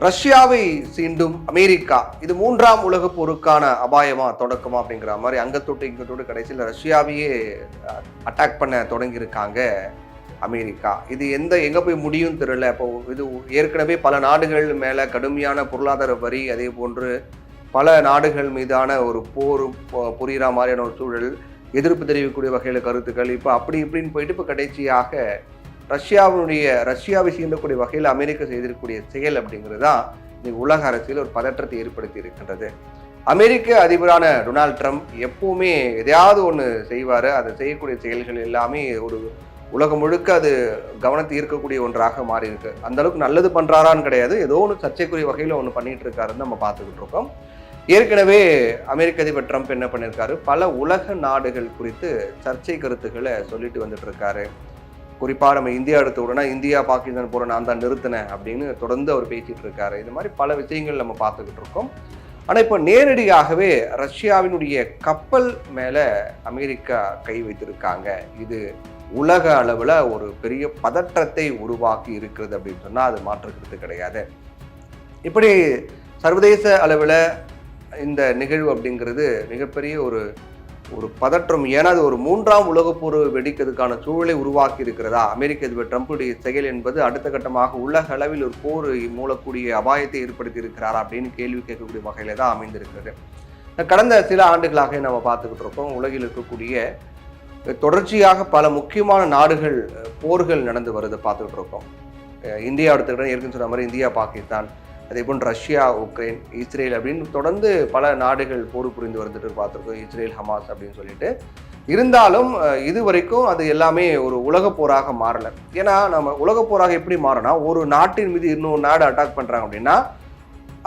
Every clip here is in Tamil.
ரஷ்யாவை சீண்டும் அமெரிக்கா இது மூன்றாம் உலக போருக்கான அபாயமா தொடக்கமா அப்படிங்கிற மாதிரி அங்கத்தொட்டு இங்கத்தொட்டு கடைசியில் ரஷ்யாவையே அட்டாக் பண்ண தொடங்கியிருக்காங்க அமெரிக்கா. இது எங்க போய் முடியும் தெரியல. இப்போ இது ஏற்கனவே பல நாடுகள் மேல கடுமையான பொருளாதார வரி, அதே போன்று பல நாடுகள் மீதான ஒரு போர் புரிகிற மாதிரியான ஒரு சூழல், எதிர்ப்பு தெரிவிக்கக்கூடிய வகையில கருத்துக்கள், இப்போ அப்படி இப்படின்னு போயிட்டு இப்போ கடைசியாக ரஷ்யாவை சீண்டக்கூடிய வகையில் அமெரிக்கா செய்திருக்கக்கூடிய செயல் அப்படிங்கிறது தான் இன்னைக்கு உலக அரசியல் ஒரு பதற்றத்தை ஏற்படுத்தி இருக்கின்றது. அமெரிக்க அதிபரான டொனால்ட் ட்ரம்ப் எப்பவுமே எதையாவது ஒன்று செய்வார். அதை செய்யக்கூடிய செயல்கள் எல்லாமே ஒரு உலகம் முழுக்க அது கவனத்தை ஈர்க்கக்கூடிய ஒன்றாக மாறி இருக்கு. அந்த அளவுக்கு நல்லது பண்றாரான்னு கிடையாது, ஏதோ ஒன்று சர்ச்சைக்குரிய வகையில் ஒன்று பண்ணிட்டு இருக்காருன்னு நம்ம பார்த்துக்கிட்டு இருக்கோம். ஏற்கனவே அமெரிக்க அதிபர் ட்ரம்ப் என்ன பண்ணியிருக்காரு, பல உலக நாடுகள் குறித்து சர்ச்சை கருத்துக்களை சொல்லிட்டு வந்துட்டு இருக்காரு. குறிப்பாக நம்ம இந்தியா எடுத்த உடனே இந்தியா பாகிஸ்தான் போகிற நான் தான் நிறுத்தினேன் அப்படின்னு தொடர்ந்து அவர் பேசிட்டு இருக்காரு. இது மாதிரி பல விஷயங்கள் நம்ம பார்த்துக்கிட்டு இருக்கோம். ஆனால் இப்போ நேரடியாகவே ரஷ்யாவினுடைய கப்பல் மேலே அமெரிக்கா கை வைத்திருக்காங்க. இது உலக அளவில் ஒரு பெரிய பதற்றத்தை உருவாக்கி இருக்கிறது அப்படின்னு சொன்னால் அது மாற்றுக்கிறது கிடையாது. இப்படி சர்வதேச அளவில் இந்த நிகழ்வு அப்படிங்கிறது மிகப்பெரிய ஒரு பதற்றம். ஏன்னா அது ஒரு மூன்றாம் உலகப்போர் வெடிக்கிறதுக்கான சூழலை உருவாக்கி இருக்கிறதா? அமெரிக்க அதிபர் ட்ரம்புடைய செயல் என்பது அடுத்த கட்டமாக உலக அளவில் ஒரு போர் மூலக்கூடிய அபாயத்தை ஏற்படுத்தி இருக்கிறாரா அப்படின்னு கேள்வி கேட்கக்கூடிய வகையில தான் அமைந்திருக்கிறது. கடந்த சில ஆண்டுகளாக நம்ம பார்த்துக்கிட்டு இருக்கோம், உலகில் இருக்கக்கூடிய தொடர்ச்சியாக பல முக்கியமான நாடுகள் போர்கள் நடந்து வருது பார்த்துக்கிட்டு இருக்கோம். இந்தியா எடுத்துக்கிட்டா ஏற்கனவே சொன்ன மாதிரி இந்தியா பாகிஸ்தான், அதே போல் ரஷ்யா உக்ரைன் இஸ்ரேல் அப்படின்னு தொடர்ந்து பல நாடுகள் போர் புரிந்து வந்துட்டு பார்த்துருக்கோம். இஸ்ரேல் ஹமாஸ் அப்படின்னு சொல்லிட்டு இருந்தாலும் இது வரைக்கும் அது எல்லாமே ஒரு உலக போராக மாறலை. ஏன்னா நம்ம உலக போராக எப்படி மாறினா, ஒரு நாட்டின் மீது இன்னொரு நாடு அட்டாக் பண்ணுறாங்க அப்படின்னா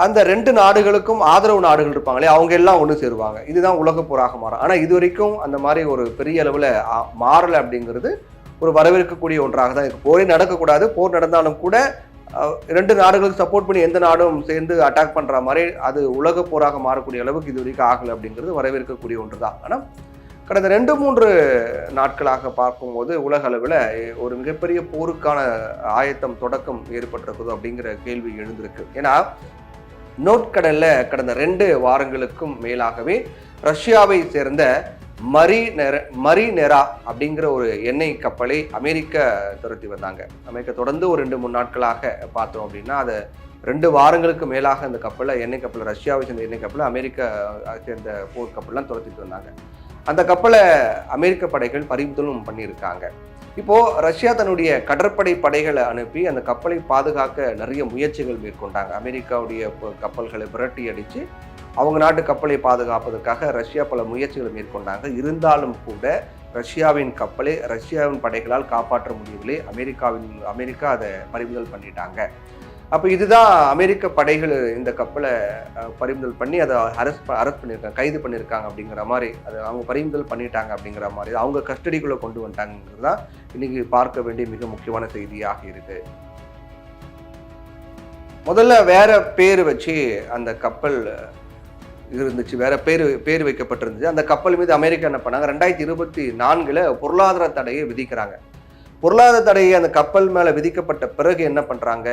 அந்த ரெண்டு நாடுகளுக்கும் ஆதரவு நாடுகள் இருப்பாங்களே, அவங்க எல்லாம் ஒன்று சேருவாங்க. இதுதான் உலக போராக மாறும். ஆனால் இது வரைக்கும் அந்த மாதிரி ஒரு பெரிய அளவில் மாறலை அப்படிங்கிறது ஒரு வரவேற்கக்கூடிய ஒன்றாக தான் இருக்குது. போரே நடக்கக்கூடாது, போர் நடந்தாலும் கூட ரெண்டு நாடுகளுக்கு சப்போர்ட் பண்ணி எந்த நாடும் சேர்ந்து அட்டாக் பண்ணுற மாதிரி அது உலக போராக மாறக்கூடிய அளவுக்கு இது வரைக்கும் ஆகலை அப்படிங்கிறது வரவேற்கக்கூடிய ஒன்று தான். ஆனால் கடந்த 2-3 நாட்களாக பார்க்கும்போது உலக அளவில் ஒரு மிகப்பெரிய போருக்கான ஆயத்தம் தொடக்கம் ஏற்பட்டிருக்குது அப்படிங்கிற கேள்வி எழுந்திருக்கு. ஏன்னா நோர்த்கடல்ல கடந்த 2 வாரங்களுக்கும் மேலாகவே ரஷ்யாவை சேர்ந்த மரினெரா அப்படிங்கிற ஒரு எண்ணெய் கப்பலை அமெரிக்கா துரத்தி வந்தாங்க. அமெரிக்கா தொடர்ந்து ஒரு 2-3 நாட்களாக பார்த்தோம் அப்படின்னா அது 2 வாரங்களுக்கு மேலாக அந்த கப்பலை எண்ணெய் கப்பலை, ரஷ்யாவை சேர்ந்த எண்ணெய் கப்பலை அமெரிக்கா சேர்ந்த போர் கப்பல்லாம் துரத்திட்டு வந்தாங்க. அந்த கப்பலை அமெரிக்க படைகள் பறிமுதலும் பண்ணியிருக்காங்க. இப்போ ரஷ்யா தன்னுடைய கடற்படை படைகளை அனுப்பி அந்த கப்பலை பாதுகாக்க நிறைய முயற்சிகள் மேற்கொண்டாங்க. அமெரிக்காவுடைய கப்பல்களை விரட்டி அடித்து அவங்க நாட்டு கப்பலை பாதுகாப்பதற்காக ரஷ்யா பல முயற்சிகளை மேற்கொண்டாங்க. இருந்தாலும் கூட ரஷ்யாவின் கப்பலை ரஷ்யாவின் படைகளால் காப்பாற்ற முடியவில்லை. அமெரிக்கா அதை பறிமுதல் பண்ணிட்டாங்க. அப்போ இதுதான் அமெரிக்க படைகள் இந்த கப்பலை பறிமுதல் பண்ணி அதை அரெஸ்ட் பண்ணியிருக்காங்க, கைது பண்ணியிருக்காங்க அப்படிங்கிற மாதிரி, அது அவங்க பறிமுதல் பண்ணிட்டாங்க அப்படிங்கிற மாதிரி அவங்க கஸ்டடிக்குள்ளே கொண்டு வந்துட்டாங்கிறது தான் இன்னைக்கு பார்க்க வேண்டிய மிக முக்கியமான செய்தியாக இருக்கு. முதல்ல வேற பேர் வச்சு அந்த கப்பல் இருந்துச்சு, வேற பேர் வைக்கப்பட்டிருந்துச்சு. அந்த கப்பல் மீது அமெரிக்கா என்ன பண்ணாங்க, 2024 பொருளாதார தடையை விதிக்கிறாங்க. பொருளாதார தடையை அந்த கப்பல் மேலே விதிக்கப்பட்ட பிறகு என்ன பண்ணுறாங்க,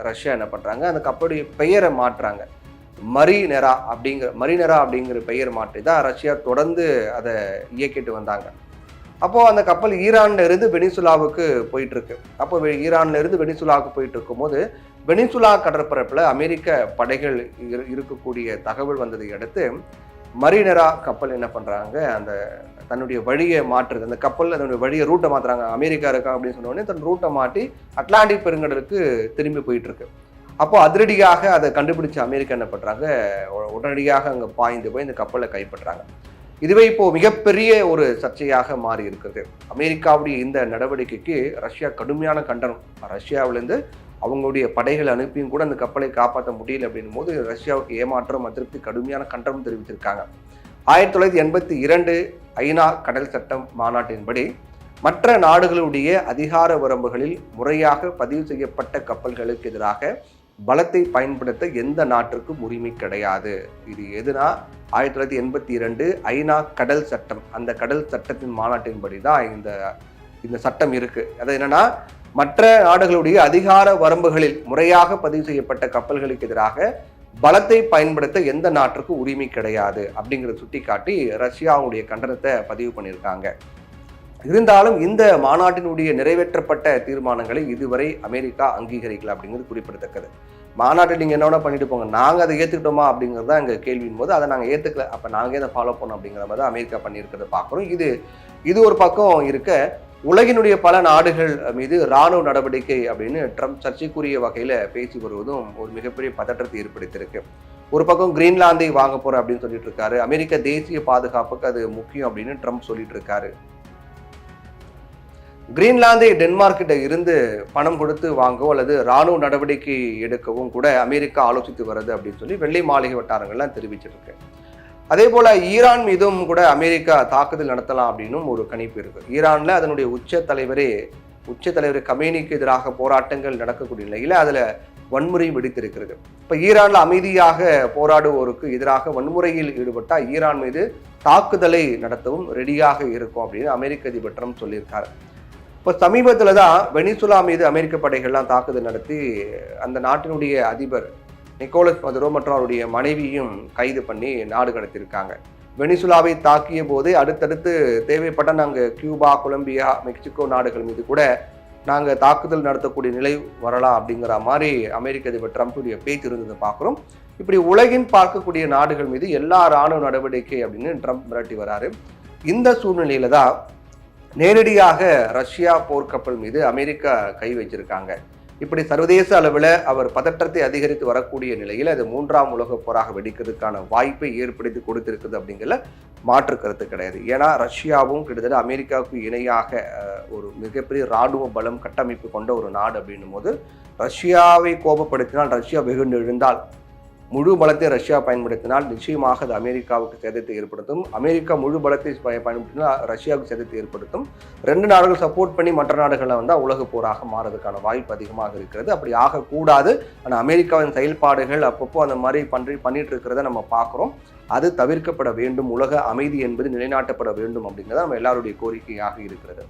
ரஷ்யா என்ன பண்ணுறாங்க, அந்த கப்பலுடைய பெயரை மாற்றுறாங்க. மரினெரா அப்படிங்கிற பெயர் மாற்றி தான் ரஷ்யா தொடர்ந்து அதை இயக்கிட்டு வந்தாங்க. அப்போது அந்த கப்பல் ஈரான்ல இருந்து வெனிசுலாவுக்கு போயிட்டு இருக்கு. அப்போ ஈரான்ல இருந்து வெனிசுலாவுக்கு போயிட்டு இருக்கும்போது வெனிசுலா கடற்பரப்பில் அமெரிக்க படைகள் இருக்கக்கூடிய தகவல் வந்ததை அடுத்து மரினெரா கப்பல் என்ன பண்ணுறாங்க, அந்த தன்னுடைய வழியை மாற்றுறது, அந்த கப்பல் அதனுடைய வழியை ரூட்டை மாற்றுறாங்க. அமெரிக்கா இருக்கா அப்படின்னு சொன்னோடனே தன் ரூட்டை மாற்றி அட்லாண்டிக் பெருங்கடலுக்கு திரும்பி போயிட்டு இருக்கு. அப்போ அதிரடியாக அதை கண்டுபிடிச்ச அமெரிக்கா என்ன பண்ணுறாங்க, உடனடியாக அங்கே பாய்ந்து போய் இந்த கப்பலை கைப்பற்றாங்க. இதுவே இப்போ மிகப்பெரிய ஒரு சர்ச்சையாக மாறி இருக்கிறது. அமெரிக்காவுடைய இந்த நடவடிக்கைக்கு ரஷ்யா கடுமையான கண்டனம். ரஷ்யாவிலேருந்து அவங்களுடைய படைகளை அனுப்பியும் கூட அந்த கப்பலை காப்பாற்ற முடியல அப்படின்னும் போது ரஷ்யாவுக்கு ஏமாற்றம், அதிருப்தி, கடுமையான கண்டனம் தெரிவித்திருக்காங்க. 1982 ஐநா கடல் சட்டம் மாநாட்டின்படி மற்ற நாடுகளுடைய அதிகார வரம்புகளில் முறையாக பதிவு செய்யப்பட்ட கப்பல்களுக்கு எதிராக பலத்தை பயன்படுத்த எந்த நாட்டிற்கும் உரிமை கிடையாது. இது எதுனா 1982 ஐநா கடல் சட்டம். அந்த கடல் சட்டத்தின் மாநாட்டின்படி தான் இந்த சட்டம் இருக்கு. அது என்னன்னா, மற்ற நாடுகளுடைய அதிகார வரம்புகளில் முறையாக பதிவு செய்யப்பட்ட கப்பல்களுக்கு எதிராக பலத்தை பயன்படுத்த எந்த நாட்டுக்கும் உரிமை கிடையாது அப்படிங்கிறத சுட்டிக்காட்டி ரஷ்யாவுடைய கண்டனத்தை பதிவு பண்ணியிருக்காங்க. இருந்தாலும் இந்த மாநாட்டினுடைய நிறைவேற்றப்பட்ட தீர்மானங்களை இதுவரை அமெரிக்கா அங்கீகரிக்கல அப்படிங்கிறது குறிப்பிடத்தக்கது. மாநாட்டை நீங்கள் என்ன பண்ணிட்டு போங்க, நாங்கள் அதை ஏற்றுக்கிட்டோமா அப்படிங்கிறது தான் எங்கள் கேள்வியின் போது அதை நாங்கள் ஏற்றுக்கல, அப்போ நாங்கள் அதை ஃபாலோ பண்ணோம் அப்படிங்கிற மாதிரி தான் அமெரிக்கா பண்ணியிருக்கிறத பார்க்குறோம். இது ஒரு பக்கம் இருக்க, உலகினுடைய பல நாடுகள் மீது இராணுவ நடவடிக்கை அப்படின்னு ட்ரம்ப் சர்ச்சைக்குரிய வகையில் பேசி வருவதும் ஒரு மிகப்பெரிய பதற்றத்தை ஏற்படுத்தியிருக்கு. ஒரு பக்கம் கிரீன்லாந்தை வாங்க போகிறேன் அப்படின்னு சொல்லிட்டு இருக்காரு. அமெரிக்க தேசிய பாதுகாப்புக்கு அது முக்கியம் அப்படின்னு ட்ரம்ப் சொல்லிட்டு இருக்காரு. கிரீன்லாந்தை டென்மார்க்கிட்ட இருந்து பணம் கொடுத்து வாங்கவோ அல்லது இராணுவ நடவடிக்கை எடுக்கவும் கூட அமெரிக்கா ஆலோசித்து வருது அப்படின்னு சொல்லி வெள்ளை மாளிகை வட்டாரங்கள்லாம் தெரிவிச்சிருக்கு. அதே போல ஈரான் மீதும் கூட அமெரிக்கா தாக்குதல் நடத்தலாம் அப்படின்னும் ஒரு கணிப்பு இருக்கு. ஈரான்ல அதனுடைய உச்ச தலைவர் கமேனிக்கு எதிராக போராட்டங்கள் நடக்கக்கூடிய நிலையில அதுல வன்முறை வெடித்திருக்கிறது. இப்ப ஈரான்ல அமைதியாக போராடுவோருக்கு எதிராக வன்முறையில் ஈடுபட்டா ஈரான் மீது தாக்குதலை நடத்தவும் ரெடியாக இருக்கும் அப்படின்னு அமெரிக்க அதிபர் ட்ரம்ப் சொல்லியிருக்காரு. இப்போ சமீபத்தில் தான் வெனிசுலா மீது அமெரிக்க படைகள்லாம் தாக்குதல் நடத்தி அந்த நாட்டினுடைய அதிபர் நிக்கோலஸ் மதுரோ மற்றும் அவருடைய மனைவியும் கைது பண்ணி நாடு கடத்தியிருக்காங்க. வெனிசுலாவை தாக்கிய போது அடுத்தடுத்து தேவைப்பட்ட நாங்கள் கியூபா, கொலம்பியா, மெக்சிகோ நாடுகள் மீது கூட நாங்கள் தாக்குதல் நடத்தக்கூடிய நிலை வரலாம் அப்படிங்கிற மாதிரி அமெரிக்க அதிபர் ட்ரம்ப்புடைய பேச்சு இருந்ததை பார்க்குறோம். இப்படி உலகின் பார்க்கக்கூடிய நாடுகள் மீது எல்லா இராணுவ நடவடிக்கை அப்படின்னு ட்ரம்ப் மிரட்டி வராரு. இந்த சூழ்நிலையில தான் நேரடியாக ரஷ்யா போர்க்கப்பல் மீது அமெரிக்கா கை வச்சிருக்காங்க. இப்படி சர்வதேச அளவில் அவர் பதற்றத்தை அதிகரித்து வரக்கூடிய நிலையில் அது 3ஆம் உலகப் போராக வெடிக்கிறதுக்கான வாய்ப்பை ஏற்படுத்தி கொடுத்திருக்குது அப்படிங்கிற மாற்று கருத்து கிடையாது. ஏன்னா ரஷ்யாவும் கிட்டத்தட்ட அமெரிக்காவுக்கு இணையாக ஒரு மிகப்பெரிய இராணுவ பலம் கட்டமைப்பு கொண்ட ஒரு நாடு அப்படின்னும் போது ரஷ்யாவை கோபப்படுத்தினால், ரஷ்யா வெகுண்டு எழுந்தால், முழு பலத்தை ரஷ்யா பயன்படுத்தினால் நிச்சயமாக அது அமெரிக்காவுக்கு சேதத்தை ஏற்படுத்தும். அமெரிக்கா முழு பலத்தை பயன்படுத்தினால் ரஷ்யாவுக்கு சேதத்தை ஏற்படுத்தும். 2 நாடுகள் சப்போர்ட் பண்ணி மற்ற நாடுகளில் வந்தால் உலக போராக மாறதுக்கான வாய்ப்பு அதிகமாக இருக்கிறது. அப்படி ஆகக்கூடாது. ஆனால் அமெரிக்காவின் செயல்பாடுகள் அப்பப்போ அந்த மாதிரி பண்ணிட்டு இருக்கிறத நம்ம பார்க்குறோம். அது தவிர்க்கப்பட வேண்டும். உலக அமைதி என்பது நிலைநாட்டப்பட வேண்டும் அப்படிங்கிறது நம்ம எல்லாருடைய கோரிக்கையாக இருக்கிறது.